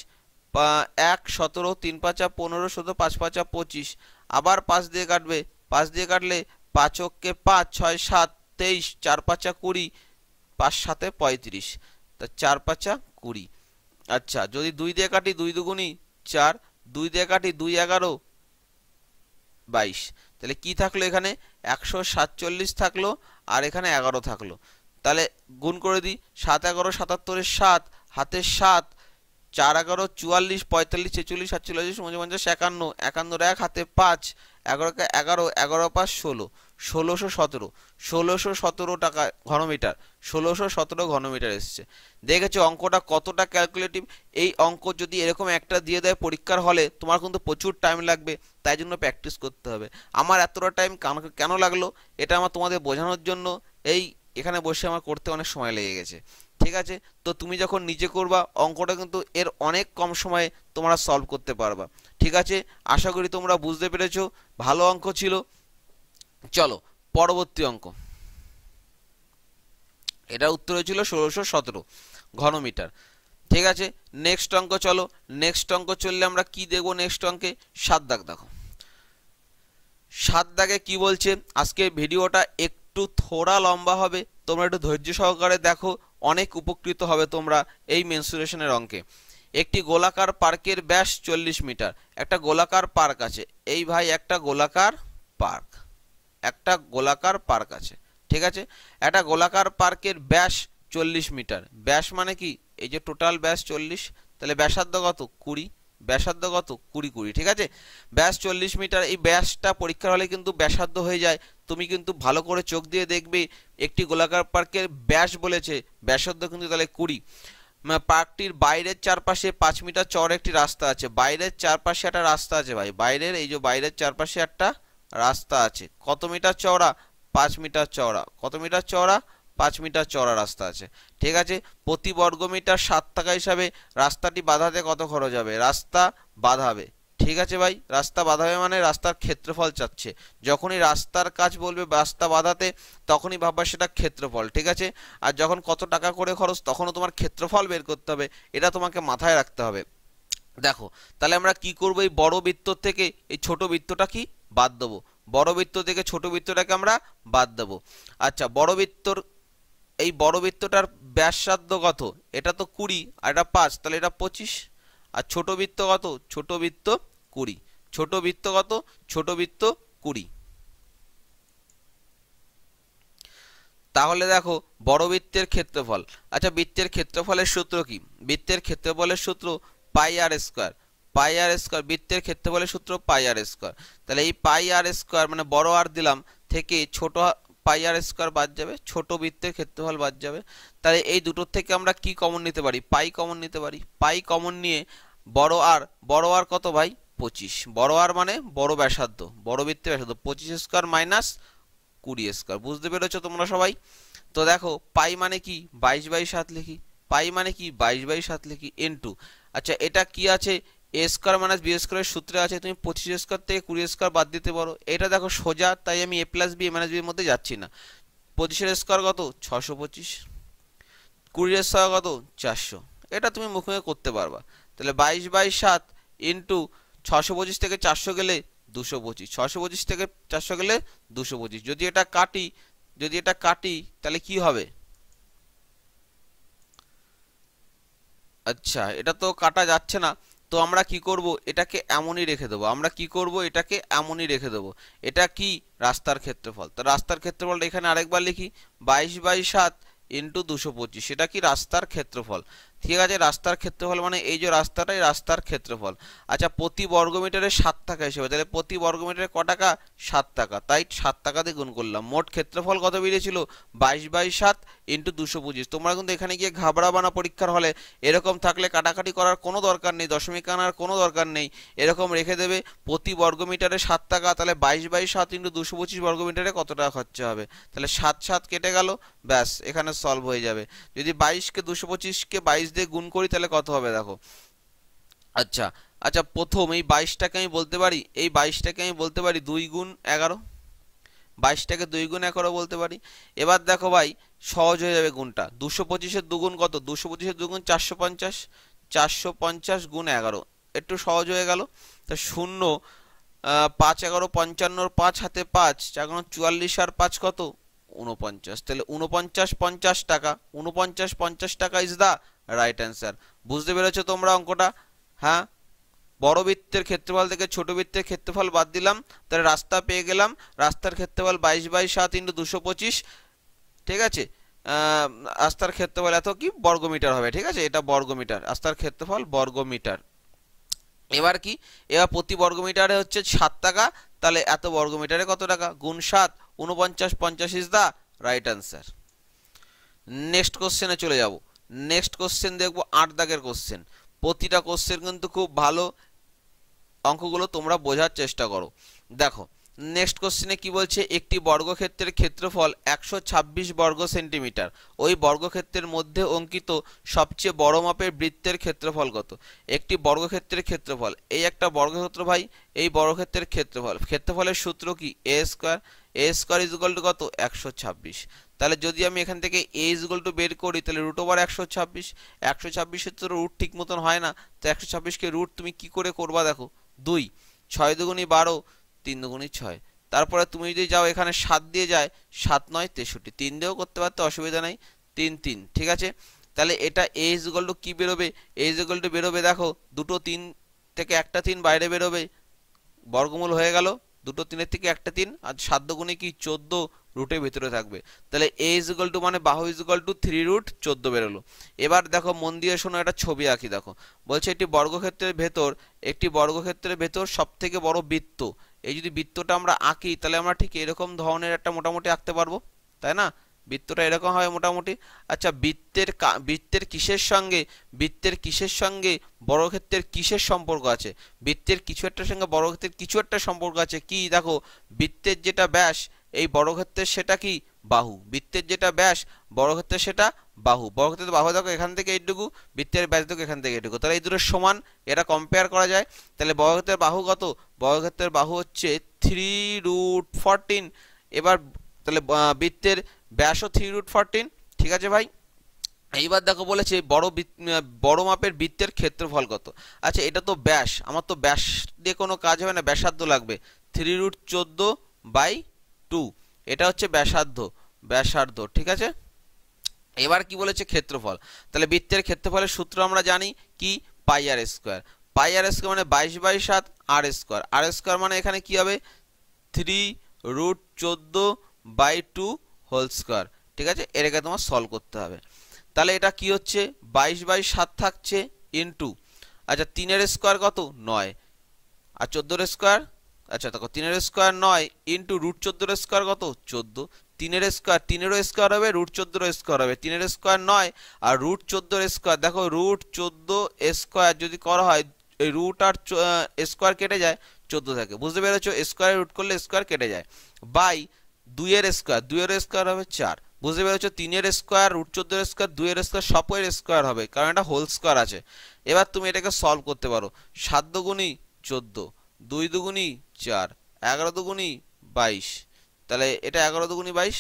1 17 3 5 15 16 5 5 25। আবার 5 দিয়ে কাটবে, 5 দিয়ে কাটলে 5 কে 5 6 7 23, 4 5 20, 5 7 35, তা 4 5 20। আচ্ছা যদি 2 দিয়ে কাটি, 2 দুগুণী 4, 2 দিয়ে কাটি 2 11 22। তাহলে কি থাকলো এখানে? 147 থাকলো, আর এখানে 11 থাকলো। তাহলে গুণ করে দিই, 7 11 77, 7 হাতে 7, 4 11 44 45 46 47 49 51, 51 1 হাতে 5, 11 কে 11, 11 5 16, 1617, 1617 টাকা ঘনমিটার, 1617 ঘনমিটার এসছে। দেখেছো অঙ্কটা কতটা ক্যালকুলেটিভ? এই অঙ্ক যদি এরকম একটা দিয়ে দেয় পরীক্ষার হলে, তোমার কিন্তু প্রচুর টাইম লাগবে, তাই জন্য প্র্যাকটিস করতে হবে। আমার এতটা টাইম কেন লাগলো, এটা আমার তোমাদের বোঝানোর জন্য। এই এখানে বসে আমার করতে অনেক সময় লেগে গেছে। ঠিক আছে, তো তুমি যখন নিজে করবা অঙ্কটা কিন্তু এর অনেক কম সময়ে তোমরা সলভ করতে পারবা। ঠিক আছে, আশা করি তোমরা বুঝতে পেরেছো। ভালো অঙ্ক ছিল। চলো পরবর্তী অঙ্ক। এটা উত্তর হয়েছিল 1617 ঘনমিটার। ঠিক আছে, নেক্সট অঙ্ক চলো। নেক্সট অঙ্ক চললে আমরা কি দেখবো? নেক্সট অঙ্কে 7 দাগ দেখো। 7 দাগে কি বলছে? আজকে ভিডিওটা একটু থোড়া লম্বা হবে, তোমরা একটু ধৈর্য সহকারে দেখো, অনেক উপকৃত হবে তোমরা এই মেনসুরেশনের অঙ্কে। একটি গোলাকার পার্কের ব্যাস 40 মিটার। একটা গোলাকার পার্ক আছে, এই ভাই একটা গোলাকার পার্ক, একটা গোলাকার পার্ক আছে। ঠিক আছে, একটা গোলাকার পার্কের ব্যাস 40 মিটার। ব্যাস মানে কি? এই যে টোটাল ব্যাস 40, তাহলে ব্যাসার্ধ কত? 20। ব্যাসার্ধ কত 20 20, ঠিক আছে। ব্যাস 40 মিটার, এই ব্যাসটা পরীক্ষার হলে কিন্তু ব্যাসার্ধ হয়ে যায়। তুমি কিন্তু ভালো করে চোখ দিয়ে দেখবে, একটি গোলাকার পার্কের ব্যাস বলেছে, ব্যাসার্ধ কিন্তু তাহলে 20। পার্কটির বাইরের চারপাশে 5 মিটার চওড়া একটি রাস্তা আছে। বাইরের চারপাশে একটা রাস্তা আছে ভাই, বাইরের এই যে বাইরের চারপাশে একটা রাস্তা আছে, কত মিটার চওড়া? 5 মিটার চওড়া। কত মিটার চওড়া? 5 মিটার চওড়া রাস্তা আছে, ঠিক আছে। প্রতি বর্গমিটার 7 টাকা হিসাবে রাস্তাটি বাঁধাতে কত খরচ হবে? রাস্তা বাঁধাবে, ঠিক আছে ভাই, রাস্তা বাঁধাবে মানে রাস্তার ক্ষেত্রফল চাচ্ছে। যখনই রাস্তার কাজ বলবে রাস্তা বাঁধাতে, তখনই ভাববা সেটা ক্ষেত্রফল, ঠিক আছে। আর যখন কত টাকা করে খরচ, তখনও তোমার ক্ষেত্রফল বের করতে হবে, এটা তোমাকে মাথায় রাখতে হবে। দেখো তাহলে আমরা কি করব, এই বড় বৃত্ত থেকে এই ছোট বৃত্তটা কি বাদ দেবো, বড় বৃত্ত থেকে ছোট বৃত্তটাকে আমরা বাদ দেবো। আচ্ছা, এই বড় বৃত্তটার ব্যাসার্ধ কত? এটা তো 20 আর এটা 5, তাহলে এটা 25। আর ছোট বৃত্ত কত? ছোট বৃত্ত 20। ছোট বৃত্ত কত? ছোট বৃত্ত 20। তাহলে দেখো বড় বৃত্তের ক্ষেত্রফল। আচ্ছা, বৃত্তের ক্ষেত্রফলের সূত্র কি? বৃত্তের ক্ষেত্রফলের সূত্র পাই আর স্কয়ার। পাই আর স্কয়ার, বৃত্তের ক্ষেত্রফলের সূত্র পাই আর স্কয়ার। তাহলে এই পাই আর স্কয়ার মানে বড় আর দিলাম, থেকে ছোট পাই আর স্কয়ার বাদ যাবে, ছোট বৃত্তের ক্ষেত্রফল বাদ যাবে। তাহলে এই দুটোর থেকে আমরা কি কমন নিতে পারি? পাই কমন নিতে পারি। পাই কমন নিয়ে বড় আর কত ভাই? 25। বড় আর মানে বড় ব্যাসার্ধ, বড় বৃত্তের ব্যাসার্ধ 25 স্কয়ার মাইনাস 20 স্কয়ার। বুঝতে পেরেছো তোমরা সবাই? তো দেখো পাই মানে কি? 22/7 লিখি। পাই মানে কি? 22/7 লিখি ইনটু, আচ্ছা এটা কি আছে? এ স্কয়ার মাইনাস বি স্কয়ারের সূত্রে আছে, তুমি 25 স্কয়ার থেকে 20 স্কয়ার বাদ দিতে পারো। এটা দেখো সোজা, তাই আমি এ plus B A minus B এর মধ্যে যাচ্ছি না। 25 স্কয়ার কত? 625। 20 স্কয়ার কত? 400। এটা তুমি মুখে মুখে করতে পারবা। তাহলে 22/7 ইন্টু 625 থেকে 400 গেলে 225। 625 থেকে 400 গেলে 225। যদি এটা কাটি তাহলে কি হবে? আচ্ছা, এটা তো কাটা যাচ্ছে না, তো আমরা কি করব? এটাকে এমনই রেখে দেবো। আমরা কি করব? এটাকে এমনই রেখে দেবো। এটা কি? রাস্তার ক্ষেত্রফল। তো রাস্তার ক্ষেত্রফলটা এখানে আরেকবার লিখি, 22/7 ইন্টু 225। সেটা কি? রাস্তার ক্ষেত্রফল। ঠিক আছে, রাস্তার ক্ষেত্রফল মানে এই যে রাস্তাটাই রাস্তার ক্ষেত্রফল। আচ্ছা, প্রতি বর্গমিটারে 7 টাকা হিসেবে, তাহলে প্রতি বর্গমিটারে ক টাকা? 7 টাকা। তাই 7 টাকা দিয়ে গুণ করলাম। মোট ক্ষেত্রফল কত বেরিয়েছিল? 22/7 ইন্টু 225। তোমরা কিন্তু এখানে গিয়ে ঘাবড়াবা না পরীক্ষার হলে। এরকম থাকলে কাটাকাটি করার কোনো দরকার নেই, দশমিক আনার কোনো দরকার নেই। এরকম রেখে দেবে প্রতি বর্গমিটারে 7 টাকা, তাহলে 22/7 ইন্টু 225 বর্গমিটারে কত টাকা খরচা হবে? তাহলে 7 7 কেটে গেল, ব্যাস এখানে সলভ হয়ে যাবে। যদি 22কে 225কে 22 দিয়ে গুণ করি তাহলে কত হবে দেখো। আচ্ছা আচ্ছা, প্রথম এই 22টাকে আমি বলতে পারি, 2 গুণ 11। 22টাকে 2 গুণ 11 বলতে পারি। এবার দেখো ভাই, সহজ হয়ে যাবে গুণটা। 225-এর দুগুণ কত? 225-এর দুগুণ 450। 450 গুণ 11, একটু সহজ হয়ে গেল। তা 0 5 11 55, 5 হাতে 5 4 44 আর 5 কত? 49। তাহলে 49 50 টাকা, 49 50 টাকা ইজ দা রাইট অ্যান্সার। বুঝতে পেরেছো তোমরা অঙ্কটা? হ্যাঁ, বড় বৃত্তের ক্ষেত্রফল থেকে ছোট বৃত্তের ক্ষেত্রফল বাদ দিলাম, তাহলে রাস্তা পেয়ে গেলাম। রাস্তার ক্ষেত্রফল 22/7 ইন্টু 225, ঠিক আছে। রাস্তার ক্ষেত্রফল এত কি বর্গমিটার হবে, ঠিক আছে, এটা বর্গমিটার, রাস্তার ক্ষেত্রফল বর্গমিটার। এবার কি? এবার প্রতি বর্গমিটারে হচ্ছে 7 টাকা, তাহলে এত বর্গমিটারে কত টাকা? গুণ 7, 49 50 is the right answer. Next কোশ্চেনে চলে যাব। নেক্সট কোশ্চেন দেখবো 8 দাগের কোশ্চেন। প্রতিটা কোশ্চেন কিন্তু খুব ভালো, অঙ্কগুলো তোমরা বোঝার চেষ্টা করো। দেখো নেক্সট কোশ্চেনে কি বলছে? একটি বর্গক্ষেত্রের ক্ষেত্রফল 126 বর্গ সেন্টিমিটার। ওই বর্গক্ষেত্রের মধ্যে অঙ্কিত সবচেয়ে বড় মাপের বৃত্তের ক্ষেত্রফল কত? একটি বর্গক্ষেত্রের ক্ষেত্রফল, এই একটা বর্গক্ষেত্র ভাই, এই বর্গক্ষেত্রের ক্ষেত্রফল, ক্ষেত্রফলের সূত্র কি? A square. A square is equal to কত? 126। তাহলে যদি আমি এখান থেকে এ ইজ ইকুয়াল টু বের করি, তাহলে রুট ওভার 126। 126-এর তো রুট ঠিক মতন হয় না, তো 126কে রুট তুমি কি করে করবা দেখো, 2, 6 দুগুণী 12, 3 দুগুণী 6। তারপরে তুমি যদি যাও এখানে 7 দিয়ে যায়, 7 9 63, 3 দিয়েও করতে পারতে, অসুবিধা নেই, 3 3, ঠিক আছে। তাহলে এটা এ ইজ ইকুয়াল টু কি বেরোবে? এ ইজ ইকুয়াল টু বেরোবে দেখো, দুটো 3 থেকে একটা 3 বাইরে বেরোবে, বর্গমূল হয়ে গেল, দুটো 3-এর থেকে একটা 3, আর 7 দুগুণে কি 14 রুটের ভিতরে থাকবে। তাহলে এ ইজ ইকুয়াল টু মানে বাহু ইজ ইকুয়াল টু 3√14 বেরোলো। এবার দেখো মন দিয়ে শোনো, একটা ছবি আঁকি। দেখো বলছে একটি বর্গক্ষেত্রের ভেতর সব থেকে বড় বৃত্ত। এই যদি বৃত্তটা আমরা আঁকি তাহলে আমরা ঠিক এরকম ধরনের একটা মোটামুটি আঁকতে পারবো, তাই না? বৃত্তটা এরকম হয় মোটামুটি। আচ্ছা, বৃত্তের কিসের সঙ্গে বর্গক্ষেত্রের কিসের সম্পর্ক আছে? বৃত্তের কিছু একটার সঙ্গে বর্গক্ষেত্রের কিছু একটা সম্পর্ক আছে। কি? দেখো, বৃত্তের যেটা ব্যাস এই বর্গক্ষেত্রের সেটা কি? বাহু। বৃত্তের যেটা ব্যাস বর্গক্ষেত্রের সেটা বাহু। বর্গক্ষেত্রের বাহু দেখো এখান থেকে এইটুকু, বৃত্তের ব্যাস দেখো এখান থেকে এইটুকু, তাহলে এই দুটো সমান, এটা কম্পেয়ার করা যায়। তাহলে বর্গক্ষেত্রের বাহু কত? বর্গক্ষেত্রের বাহু হচ্ছে 3√14। এবার তাহলে বৃত্তের ব্যাসও 3√14। ঠিক আছে ভাই। এইবার দেখো বলেছে বড় মাপের বৃত্তের ক্ষেত্রফল কত। আচ্ছা, এটা তো ব্যাস, আমার তো ব্যাস দিয়ে কোনো কাজ হবে না, ব্যাসার্ধ লাগবে। 3√14/2, এটা হচ্ছে ব্যাসার্ধ। ঠিক আছে। এবার কি বলেছে? ক্ষেত্রফল। তাহলে বৃত্তের ক্ষেত্রফলের সূত্র আমরা জানি কি? πr²। πr² মানে 22/7 r²। মানে এখানে কি হবে? 3√14/2 হোল স্কয়ার। ঠিক আছে, এটাকে তোমার সলভ করতে হবে। তাহলে এটা কি হচ্ছে? 22/7 থাকছে ইন্টু, আচ্ছা 3-এর স্কয়ার কত? 9, আর 14-এর স্কয়ার, আচ্ছা দেখো 3-এর স্কয়ার 9 ইন্টু √14-এর স্কয়ার কত? 14। 3-এর স্কয়ার 3-এরও স্কয়ার হবে, √14-এরও স্কয়ার হবে। 3-এর স্কয়ার 9 আর √14-এর স্কয়ার, দেখো √14 স্কয়ার যদি করা হয় এই রুট আর স্কয়ার কেটে যায়, 14 থাকে। বুঝতে পেরেছো? স্কয়ারে রুট করলে স্কয়ার কেটে যায়। বাই 2-এর স্কয়ার হবে 4। বুঝতে পেরেছো? 3-এর স্কয়ার, √14-এর স্কয়ার, 2-এর স্কয়ার, সবের স্কয়ার হবে, কারণ এটা হোল স্কয়ার আছে। এবার তুমি এটাকে সলভ করতে পারো। 7 দুগুণি 14, 2 দুগুণি 4, 11 দুগুণি 22। তাহলে এটা 11 দুগুণি 22,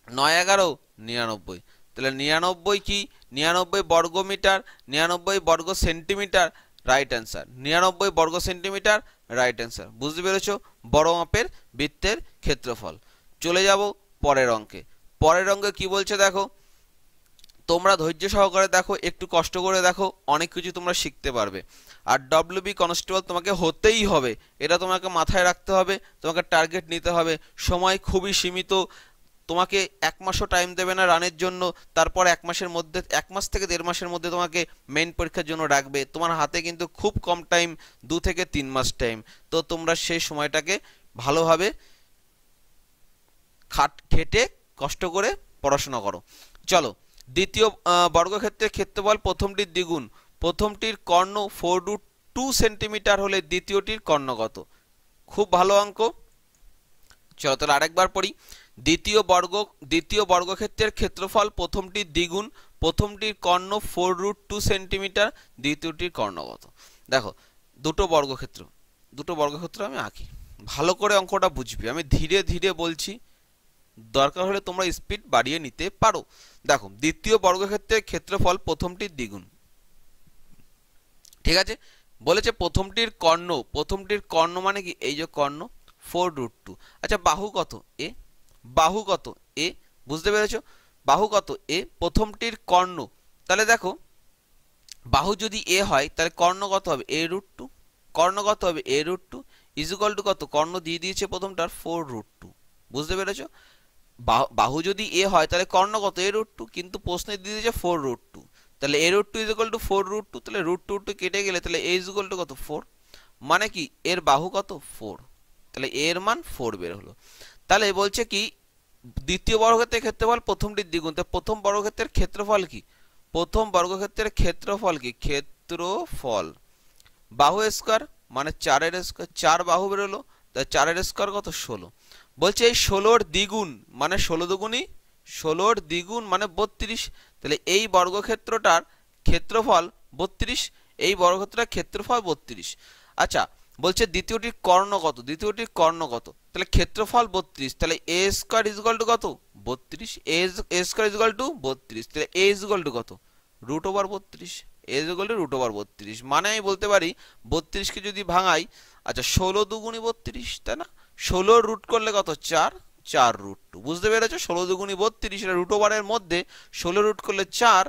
9 11 99। তাহলে 99 কি? 99 বর্গ মিটার, 99 বর্গ সেন্টিমিটার, রাইট অ্যান্সার। 99 বর্গ সেন্টিমিটার, রাইট অ্যান্সার। বুঝতে পেরেছো? বড় মাপের বৃত্তের ক্ষেত্রফল। চলে যাব পরের অঙ্কে। পরের অঙ্কে কি বলছে দেখো, তোমরা ধৈর্য সহকারে দেখো, একটু কষ্ট করে দেখো, অনেক কিছু তোমরা শিখতে পারবে। আর ডব্লিউবি কনস্টেবল তোমাকে হতেই হবে, এটা তোমাকে মাথায় রাখতে হবে, তোমাকে টার্গেট নিতে হবে। সময় খুবই সীমিত, তোমাকে 1 মাসও টাইম দেবে না রানের জন্য। তারপর 1 মাসের মধ্যে, 1 মাস থেকে 1.5 মাসের মধ্যে তোমাকে মেইন পরীক্ষার জন্য রাখবে। তোমার হাতে কিন্তু খুব কম টাইম, 2 থেকে 3 মাস টাইম। তো তোমরা সেই সময়টাকে ভালোভাবে খেটে কষ্ট করে পড়াশোনা করো। চলো, দ্বিতীয় বর্গক্ষেত্রের ক্ষেত্রফল প্রথমটির দ্বিগুণ, প্রথমটির কর্ণ 4√2 সেন্টিমিটার হলে দ্বিতীয়টির কর্ণ কত? খুব ভালো অঙ্ক। চলো তাহলে আরেকবার পড়ি। দ্বিতীয় বর্গক্ষেত্রের ক্ষেত্রফল প্রথমটির দ্বিগুণ, প্রথমটির কর্ণ 4√2 সেন্টিমিটার, দ্বিতীয়টির কর্ণ কত? দেখো দুটো বর্গক্ষেত্র আমি আঁকি, ভালো করে অঙ্কটা বুঝবি। আমি ধীরে ধীরে বলছি, দরকার হলে তোমরা স্পিড বাড়িয়ে নিতে পারো। দেখো, দ্বিতীয় বর্গক্ষেত্রের ক্ষেত্রফল প্রথমটির দ্বিগুণ। ঠিক আছে, বলেছে প্রথমটির কর্ণ মানে কি? এই যে কর্ণ 4√2। আচ্ছা, বাহু কত? এ। বাহু কত? এ। বুঝতে পেরেছো? বাহু কত? এ। প্রথমটির কর্ণ, তাহলে দেখো বাহু যদি এ হয় তাহলে কর্ণ কত হবে? a√2। কর্ণ কত হবে? a√2 ইজ ইকুয়াল টু কত? কর্ণ দিয়ে দিয়েছে প্রথমটার 4√2। বুঝতে পেরেছো? বাহু যদি এ হয় তাহলে কর্ণ কত? a√2, কিন্তু প্রশ্নে দিয়ে দিয়েছে 4√2। তাহলে a√2 ইজ ইকুয়াল টু 4√2, তাহলে √2 কেটে গেলে তাহলে a ইজ ইকুয়াল টু কত? 4। মানে কি এর বাহু কত? 4। তাহলে a এর মান 4 বের হলো। তাহলে বলছে কি দ্বিতীয় বর্গক্ষেত্রের ক্ষেত্রফল প্রথমটির দ্বিগুণ। তো প্রথম বর্গক্ষেত্রের ক্ষেত্রফল কি? প্রথম বর্গক্ষেত্রের ক্ষেত্রফল কি? ক্ষেত্রফল বাহু স্কয়ার মানে 4-এর স্কয়ার, 4 বাহু বেরোলো, তাহলে 4-এর স্কয়ার কত? 16। বলছে এই 16-র দ্বিগুণ মানে 16 দুগুণই 16-র দ্বিগুণ মানে 32। তাহলে এই বর্গক্ষেত্রটার ক্ষেত্রফল 32, এই বর্গক্ষেত্রটার ক্ষেত্রফল 32। আচ্ছা, বলছে দ্বিতীয়টির কর্ণ কত? দ্বিতীয়টির কর্ণ কত? তাহলে ক্ষেত্রফল 32, তাহলে a square is equal to কত? 32। a square is equal two 32, তাহলে a ইজ ইকুয়াল টু কত? √32। a ইজ ইকুয়াল টু √32, মানে আমি বলতে পারি 32 কে যদি ভাঙাই, আচ্ছা 16 দুগুণি 32, তাই না? 16 রুট করলে কত? 4, 4√2। বুঝতে পেরেছো? 16 দুগুণি 32, এটা √এর মধ্যে 16 রুট করলে 4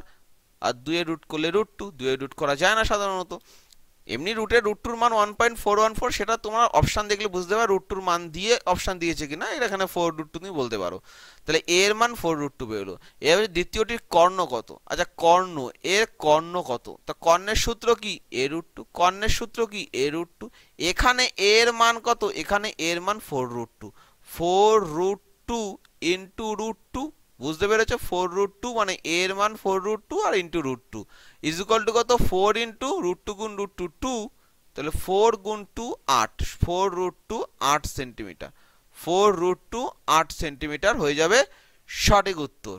আর 2 এর রুট করলে √2। 2 এর রুট করা যায় না সাধারণত। এমনি রুট টুর মান 1.414, সেটা তোমার অপশান দেখলে বুঝতে পারো রুট টুর মান দিয়ে অপশান দিয়েছে কিনা, এটা এখানে 4√2 তুমি বলতে পারো। তাহলে এর মান 4√2 বেরোলো। এবার দ্বিতীয়টির কর্ণ কত? আচ্ছা কর্ণ, এর কর্ণ কত? তা কর্ণের সূত্র কি? a√2। কর্ণের সূত্র কি? a√2। এখানে এর মান কত? এখানে এর মান 4√2। 4√2 ইন্টু √2, বুঝতে পেরেছো? 4√2 মানে এর মান 4√2 আর ইন্টু √2 ইজ ইকুয়াল টু কত? 4 ইন্টু √2 গুণ √2 2, তাহলে 4 গুণ 2 8, 4√2 8 সেন্টিমিটার। 4√2 8 সেন্টিমিটার হয়ে যাবে সঠিক উত্তর।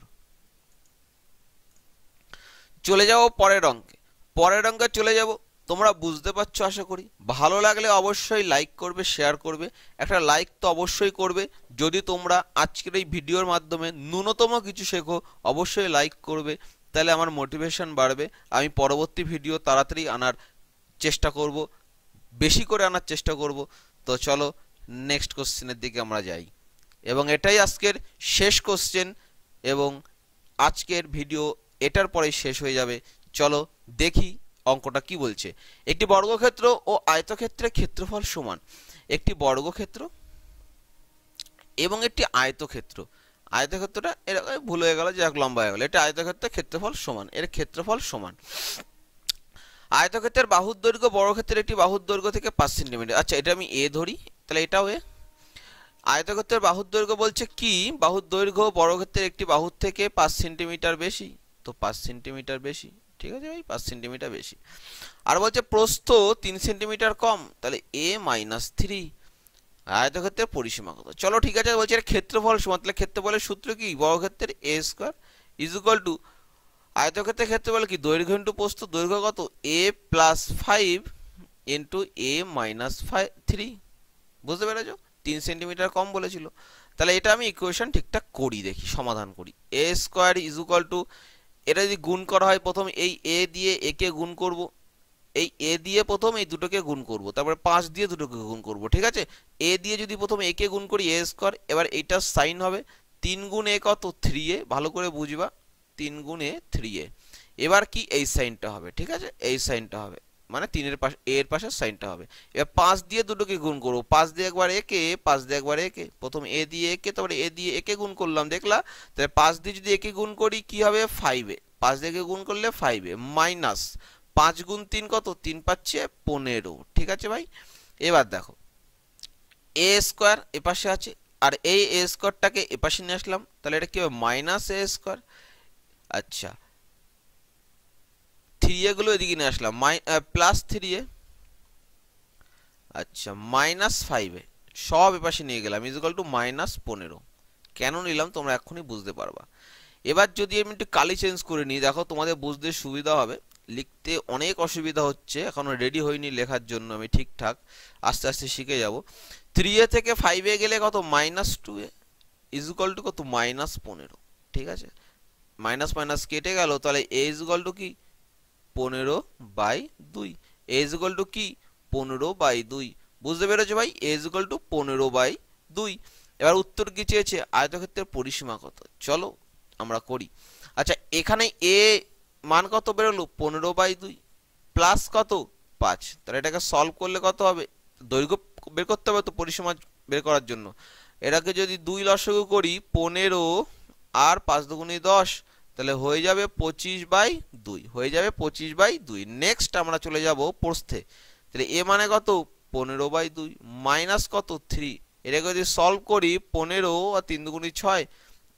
চলে যাব পরের অঙ্কে। পরের অঙ্কে চলে যাব। তোমরা বুঝতে পারছো আশা করি। ভালো লাগলে অবশ্যই লাইক করবে, শেয়ার করবে। একটা লাইক তো অবশ্যই করবে। যদি তোমরা আজকের এই ভিডিওর মাধ্যমে ন্যূনতম কিছু শেখো, অবশ্যই লাইক করবে, তাহলে আমার মোটিভেশন বাড়বে। আমি পরবর্তী ভিডিও তাড়াতাড়ি আনার চেষ্টা করব, বেশি করে আনার চেষ্টা করব। তো চলো নেক্সট কোশ্চেনের দিকে আমরা যাই, এবং এটাই আজকের শেষ কোশ্চেন, এবং আজকের ভিডিও এটার পরেই শেষ হয়ে যাবে। চলো দেখি অঙ্কটা কি বলছে। একটি বর্গক্ষেত্র ও আয়তক্ষেত্রের ক্ষেত্রফল সমান। একটি বর্গক্ষেত্র এবং একটি আয়তক্ষেত্র, আয়তক্ষেত্রটা এরকম ভুল হয়ে গেল, যাক লম্বা হয়ে গেল। এটা আয়তক্ষেত্রের ক্ষেত্রফল সমান, এর ক্ষেত্রফল সমান। আয়তক্ষেত্রের বাহুর দৈর্ঘ্য বর্গক্ষেত্রের একটি বাহুর দৈর্ঘ্য থেকে 5 সেন্টিমিটার। আচ্ছা এটা আমি এ ধরি, তাহলে এটাও এ। আয়তক্ষেত্রের বাহুর দৈর্ঘ্য বলছে কি? বাহুর দৈর্ঘ্য বর্গক্ষেত্রের একটি বাহুর থেকে 5 সেন্টিমিটার বেশি, তো 5 সেন্টিমিটার বেশি। ঠিক আছে ভাই, 5 সেন্টিমিটার বেশি। আর বলছে প্রস্থ 3 সেন্টিমিটার কম, তাহলে a-3। আয়তক্ষেত্রের পরিসীমা কত? চলো ঠিক আছে, বলছে এর ক্ষেত্রফল সমান, তাহলে ক্ষেত্রফলের সূত্র কি? বর্গক্ষেত্রের a square is equal two আয়তক্ষেত্রের ক্ষেত্রফল কি? দৈর্ঘ্য ইন্টু প্রস্থ। দৈর্ঘ্য কত? a+5 into a-3। বুঝতে পেরেছো? 3 সেন্টিমিটার কম বলেছিল। তাহলে এটা আমি ইকুয়েশন ঠিকঠাক করি, দেখি সমাধান করি। a square is equal two, এটা যদি গুণ করা হয়, প্রথম এই a দিয়ে a কে গুণ করব, এই a দিয়ে প্রথম এই দুটোকে গুণ করব, তারপরে 5 দিয়ে দুটোকে গুণ করব। ঠিক আছে, a দিয়ে যদি প্রথম a কে গুণ করি a স্কয়ার, এবার এইটার সাইন হবে 3 গুণ a কত? 3a। ভালো করে বুঝবা, 3 গুণ a 3a। এবার কি? এই সাইনটা হবে। ঠিক আছে, এই সাইনটা হবে, মানে 3 এর পাশে a এর পাশে সাইনটা হবে। এবার 5 দিয়ে দুটোকে গুণ করব, 5 দিয়ে একবার a কে, 5 দিয়ে একবার a কে, প্রথম a দিয়ে a কে, তারপরে a দিয়ে a কে গুণ করলাম, দেখলা? তাহলে 5 দিয়ে যদি a কে গুণ করি কি হবে? 5a। 5 দিয়ে গুণ করলে 5a মাইনাস 5 গুণ 3 কত? 3 পাচ্ছে 15। ঠিক আছে ভাই, এবার দেখো a স্কয়ার এপাশে আছে, আর এই a স্কয়ারটাকে এপাশে নিয়ে আসলাম, তাহলে এটা কি হবে? Minus a square. আচ্ছা 3a গুলো এদিকে নিয়ে আসলাম, প্লাস 3a। আচ্ছা মাইনাস 5a সব এপাশে নিয়ে গেলাম, ইজ ইকুয়াল টু -15। কেন নিলাম তোমরা এক্ষুনি বুঝতে পারবা। এবার যদি আমি একটু কালি চেঞ্জ করে নিই, দেখো তোমাদের বুঝতে সুবিধা হবে। লিখতে অনেক অসুবিধা হচ্ছে, এখনো রেডি হইনি লেখার জন্য, আমি ঠিকঠাক আস্তে আস্তে শিখে যাব। 3a থেকে 5a গেলে কত? -2a ইজ ইকুয়াল টু কত? -15। ঠিক আছে, মাইনাস মাইনাস কেটে গেল, তাহলে a ইজ ইকুয়াল টু কি? 15/2। a ইজ ইকুয়াল টু কি? 15/2। বুঝতে পেরেছো ভাই? a is equal two 15/2। এবার উত্তর কি চেয়েছে? আয়তক্ষেত্রের পরিসীমা কত? চলো আমরা করি। আচ্ছা এখানে a মান কত বেরোলো? 15/2 প্লাস কত? 5। তাহলে এটাকে সলভ করলে কত হবে? দৈর্ঘ্য বের করতে হবে তো পরিসীমা বের করার জন্য। এটাকে যদি 2 লসাগু করি, 15 আর 5 দুগুণে 10, তাহলে হয়ে যাবে 25/2, হয়ে যাবে 25/2। নেক্সট আমরা চলে যাব প্রস্থে। তাহলে a মানে কত? 15/2 মাইনাস কত? 3। এটাকে যদি সলভ করি, 15 আর 3 দুগুণে 6,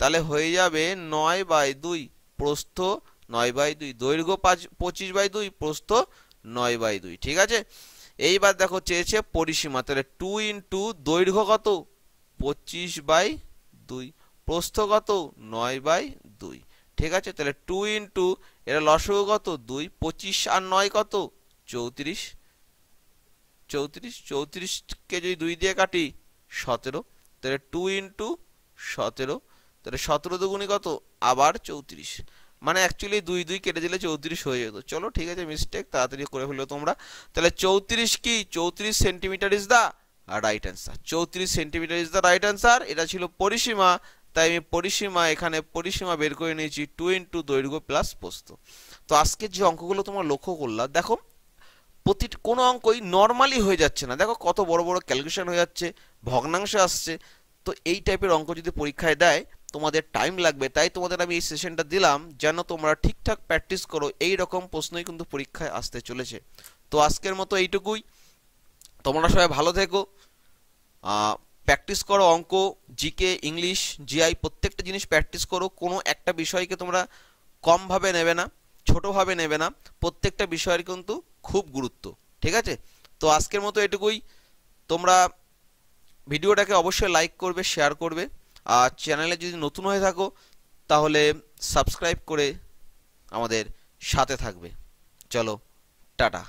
তাহলে হয়ে যাবে 9/2। প্রস্থ 9/2, দৈর্ঘ্য 25/2, প্রস্থ 9/2। ঠিক আছে, এইবার দেখো চেয়েছে পরিসীমা, তাহলে 2 ইন্টু দৈর্ঘ্য কত? 25/2, প্রস্থ কত? 9/2। ঠিক আছে, তাহলে 2 ইন্টু এটা লসাগু কত? 2, 25 আর 9 কত? 34। 34কে যদি 2 দিয়ে কাটি 17, তাহলে 2 ইন্টু 17, তাহলে 17 দুগুণে কত? আবার 34। মানে অ্যাকচুয়ালি 2 2 কেটে দিলে 34 হয়ে যেত। চলো ঠিক আছে, মিস্টেক, তাড়াতাড়ি করে ফেলো তোমরা। তাহলে 34 কি? 34 centimetre is the right answer. 34 centimetre is the right answer. এটা ছিল পরিসীমা, তাই আমি পরিসীমা এখানে পরিসীমা বের করে নিয়েছি 2 ইন্টু দৈর্ঘ্য প্লাস প্রস্থ। তো আজকের যে অঙ্কগুলো তোমরা লক্ষ্য করলা, দেখো কোনো অঙ্কই নর্মালি হয়ে যাচ্ছে না, দেখো কত বড় বড় ক্যালকুলেশন হয়ে যাচ্ছে, ভগ্নাংশে আসছে। তো এই টাইপের অঙ্ক যদি পরীক্ষায় দেয় তোমাদের টাইম লাগবে, তাই তোমাদের আমি এই সেশনটা দিলাম যেন তোমরা ঠিকঠাক প্র্যাকটিস করো। এই রকম প্রশ্নই কিন্তু পরীক্ষায় আসতে চলেছে। তো আজকের মতো এইটুকুই, তোমরা সবাই ভালো থেকো, প্র্যাকটিস করো অঙ্ক, জিকে, ইংলিশ, জিআই প্রত্যেকটা জিনিস প্র্যাকটিস করো। কোনো একটা বিষয়কে তোমরা কমভাবে নেবে না, ছোটোভাবে নেবে না, প্রত্যেকটা বিষয়ের কিন্তু খুব গুরুত্ব। ঠিক আছে, তো আজকের মতো এটুকুই। তোমরা ভিডিওটাকে অবশ্যই লাইক করবে, শেয়ার করবে, আর চ্যানেলে যদি নতুন হয়ে থাকো তাহলে সাবস্ক্রাইব করে আমাদের সাথে থাকবে। চলো, টাটা।